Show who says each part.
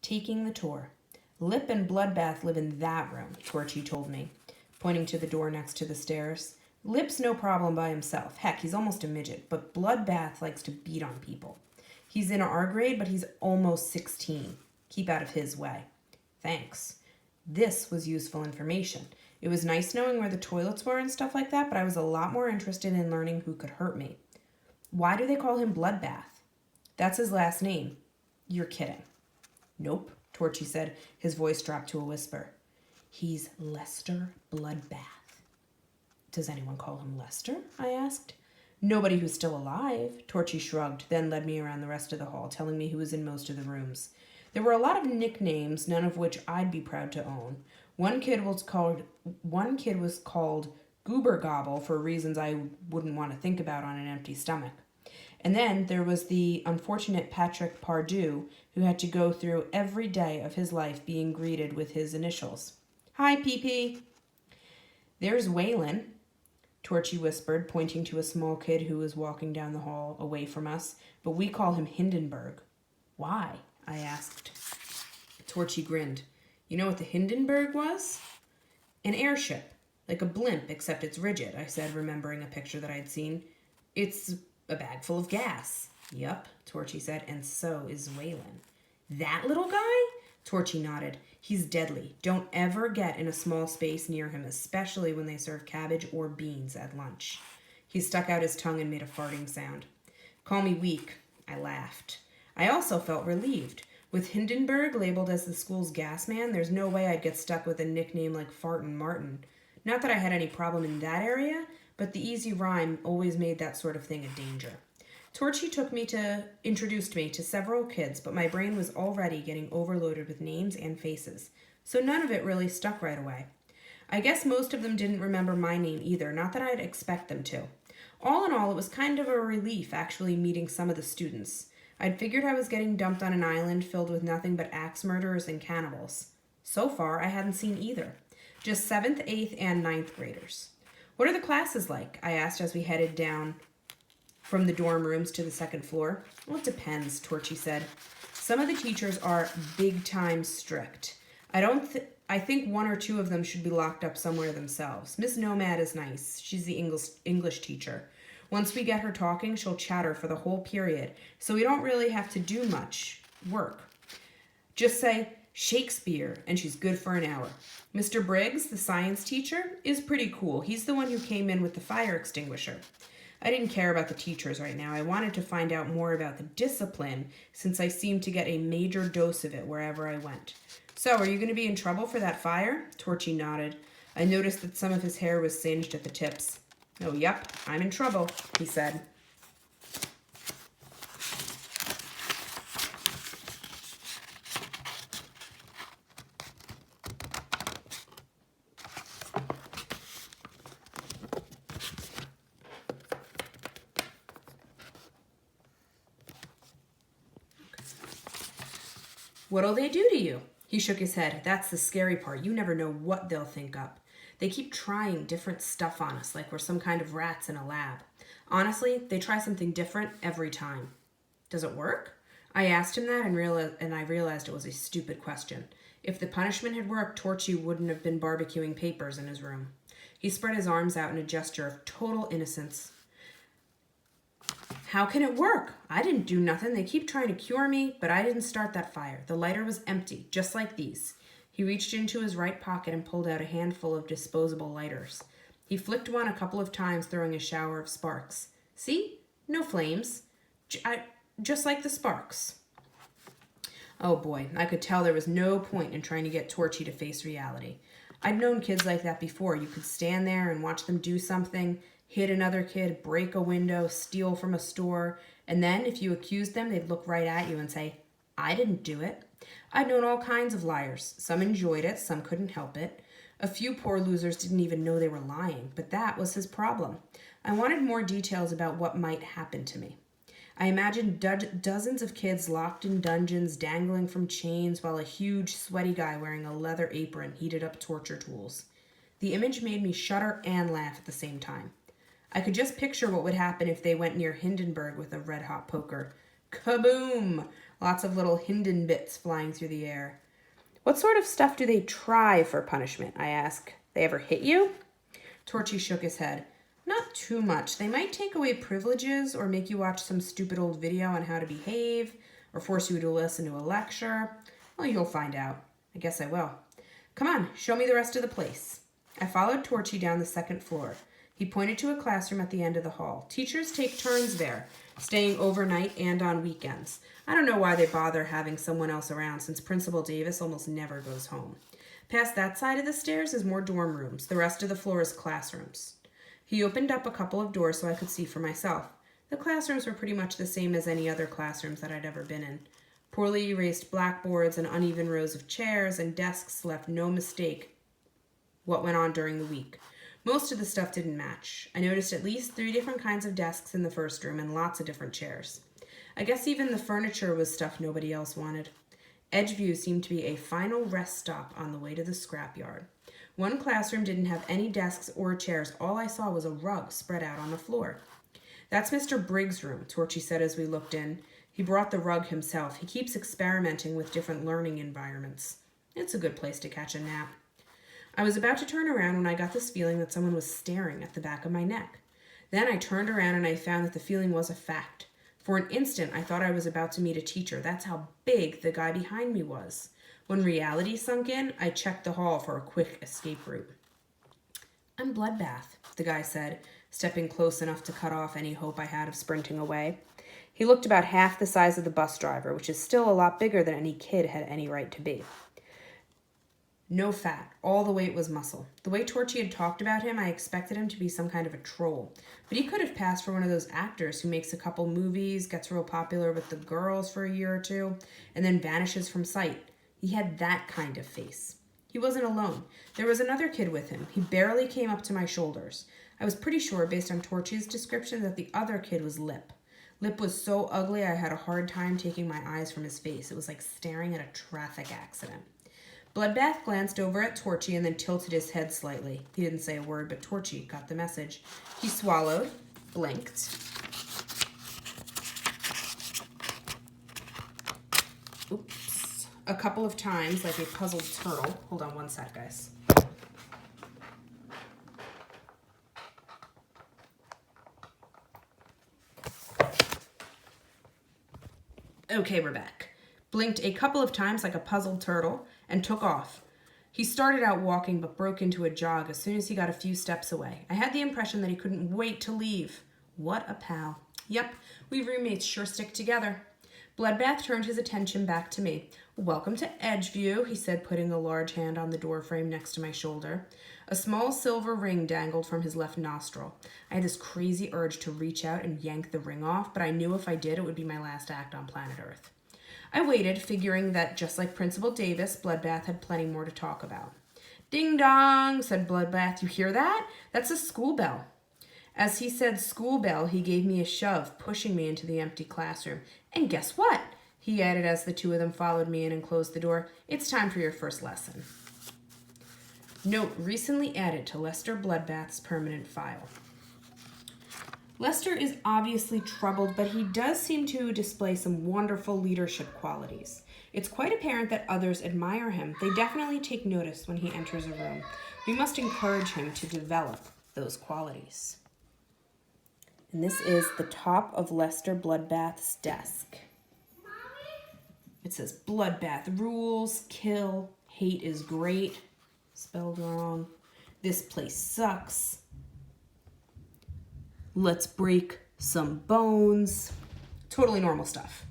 Speaker 1: taking the tour. Lip and Bloodbath live in that room, Torchy told me, pointing to the door next to the stairs. Lip's no problem by himself. Heck, he's almost a midget, but Bloodbath likes to beat on people. He's in our grade, but he's almost 16. Keep out of his way. Thanks. This was useful information. It was nice knowing where the toilets were and stuff like that, but I was a lot more interested in learning who could hurt me. Why do they call him Bloodbath? That's his last name. You're kidding. Nope, Torchy said, his voice dropped to a whisper. He's Lester Bloodbath. Does anyone call him Lester? I asked. Nobody who's still alive, Torchy shrugged, then led me around the rest of the hall, telling me who was in most of the rooms. There were a lot of nicknames, none of which I'd be proud to own. One kid was called Goober Gobble for reasons I wouldn't want to think about on an empty stomach. And then there was the unfortunate Patrick Pardue, who had to go through every day of his life being greeted with his initials. Hi, Pee-Pee. There's Waylon, Torchy whispered, pointing to a small kid who was walking down the hall away from us, but we call him Hindenburg. Why? I asked. Torchy grinned. You know what the Hindenburg was? An airship, like a blimp, except it's rigid, I said, remembering a picture that I'd seen. It's a bag full of gas. Yup, Torchy said, and so is Waylon. That little guy? Torchy nodded. He's deadly. Don't ever get in a small space near him, especially when they serve cabbage or beans at lunch. He stuck out his tongue and made a farting sound. Call me weak. I laughed. I also felt relieved. With Hindenburg labeled as the school's gas man, there's no way I'd get stuck with a nickname like Fartin' Martin. Not that I had any problem in that area, but the easy rhyme always made that sort of thing a danger. Torchy introduced me to several kids, but my brain was already getting overloaded with names and faces, so none of it really stuck right away. I guess most of them didn't remember my name either, not that I'd expect them to. All in all, it was kind of a relief actually meeting some of the students. I'd figured I was getting dumped on an island filled with nothing but axe murderers and cannibals. So far, I hadn't seen either. Just 7th, 8th, and 9th graders. What are the classes like? I asked as we headed down from the dorm rooms to the second floor. Well, it depends, Torchy said. Some of the teachers are big-time strict. I think 1 or 2 of them should be locked up somewhere themselves. Miss Nomad is nice. She's the English teacher. Once we get her talking, she'll chatter for the whole period, so we don't really have to do much work. Just say, Shakespeare, and she's good for an hour. Mr. Briggs, the science teacher, is pretty cool. He's the one who came in with the fire extinguisher. I didn't care about the teachers right now. I wanted to find out more about the discipline, since I seemed to get a major dose of it wherever I went. So, are you going to be in trouble for that fire? Torchy nodded. I noticed that some of his hair was singed at the tips. Oh, yep, I'm in trouble, he said. What'll they do to you? He shook his head. That's the scary part. You never know what they'll think up. They keep trying different stuff on us, like we're some kind of rats in a lab. Honestly, they try something different every time. Does it work? I asked him that and I realized it was a stupid question. If the punishment had worked, Torchy wouldn't have been barbecuing papers in his room. He spread his arms out in a gesture of total innocence. How can it work? I didn't do nothing. They keep trying to cure me, but I didn't start that fire. The lighter was empty, just like these. He reached into his right pocket and pulled out a handful of disposable lighters. He flicked one a couple of times, throwing a shower of sparks. See? No flames. Just like the sparks. Oh boy, I could tell there was no point in trying to get Torchy to face reality. I'd known kids like that before. You could stand there and watch them do something, hit another kid, break a window, steal from a store, and then if you accused them, they'd look right at you and say, I didn't do it. I'd known all kinds of liars. Some enjoyed it, some couldn't help it. A few poor losers didn't even know they were lying, but that was his problem. I wanted more details about what might happen to me. I imagined dozens of kids locked in dungeons, dangling from chains, while a huge, sweaty guy wearing a leather apron heated up torture tools. The image made me shudder and laugh at the same time. I could just picture what would happen if they went near Hindenburg with a red-hot poker. Kaboom! lots of little Hinden bits flying through the air. What sort of stuff do they try for punishment? I ask. They ever hit you? Torchy shook his head. Not too much. They might take away privileges or make you watch some stupid old video on how to behave or force you to listen to a lecture. Well, you'll find out. I guess I will. Come on, show me the rest of the place. I followed Torchy down the second floor. He pointed to a classroom at the end of the hall. Teachers take turns there, staying overnight and on weekends. I don't know why they bother having someone else around since Principal Davis almost never goes home. Past that side of the stairs is more dorm rooms. The rest of the floor is classrooms. He opened up a couple of doors so I could see for myself. The classrooms were pretty much the same as any other classrooms that I'd ever been in. Poorly erased blackboards and uneven rows of chairs and desks left no mistake what went on during the week. Most of the stuff didn't match. I noticed at least 3 different kinds of desks in the first room and lots of different chairs. I guess even the furniture was stuff nobody else wanted. Edgeview seemed to be a final rest stop on the way to the scrapyard. One classroom didn't have any desks or chairs. All I saw was a rug spread out on the floor. That's Mr. Briggs' room, Torchy said as we looked in. He brought the rug himself. He keeps experimenting with different learning environments. It's a good place to catch a nap. I was about to turn around when I got this feeling that someone was staring at the back of my neck. Then I turned around and I found that the feeling was a fact. For an instant, I thought I was about to meet a teacher. That's how big the guy behind me was. When reality sunk in, I checked the hall for a quick escape route. I'm Bloodbath, the guy said, stepping close enough to cut off any hope I had of sprinting away. He looked about half the size of the bus driver, which is still a lot bigger than any kid had any right to be. No fat. All the weight was muscle. The way Torchy had talked about him, I expected him to be some kind of a troll. But he could have passed for one of those actors who makes a couple movies, gets real popular with the girls for a year or two, and then vanishes from sight. He had that kind of face. He wasn't alone. There was another kid with him. He barely came up to my shoulders. I was pretty sure, based on Torchy's description, that the other kid was Lip. Lip was so ugly I had a hard time taking my eyes from his face. It was like staring at a traffic accident. Bloodbath glanced over at Torchy and then tilted his head slightly. He didn't say a word, but Torchy got the message. He swallowed, blinked. Oops. A couple of times, like a puzzled turtle. Hold on one sec, guys. Okay, we're back. Blinked a couple of times like a puzzled turtle and took off. He started out walking but broke into a jog as soon as he got a few steps away. I had the impression that he couldn't wait to leave. What a pal. Yep, we roommates sure stick together. Bloodbath turned his attention back to me. Welcome to Edgeview, he said, putting a large hand on the doorframe next to my shoulder. A small silver ring dangled from his left nostril. I had this crazy urge to reach out and yank the ring off, but I knew if I did, it would be my last act on planet Earth. I waited, figuring that just like Principal Davis, Bloodbath had plenty more to talk about. Ding dong, said Bloodbath. You hear that? That's a school bell. As he said school bell, he gave me a shove, pushing me into the empty classroom. And guess what? He added as the two of them followed me in and closed the door. It's time for your first lesson. Note recently added to Lester Bloodbath's permanent file. Lester is obviously troubled, but he does seem to display some wonderful leadership qualities. It's quite apparent that others admire him. They definitely take notice when he enters a room. We must encourage him to develop those qualities. And this is the top of Lester Bloodbath's desk. It says, Bloodbath rules, kill, hate is great. Spelled wrong. This place sucks. Let's break some bones. Totally normal stuff.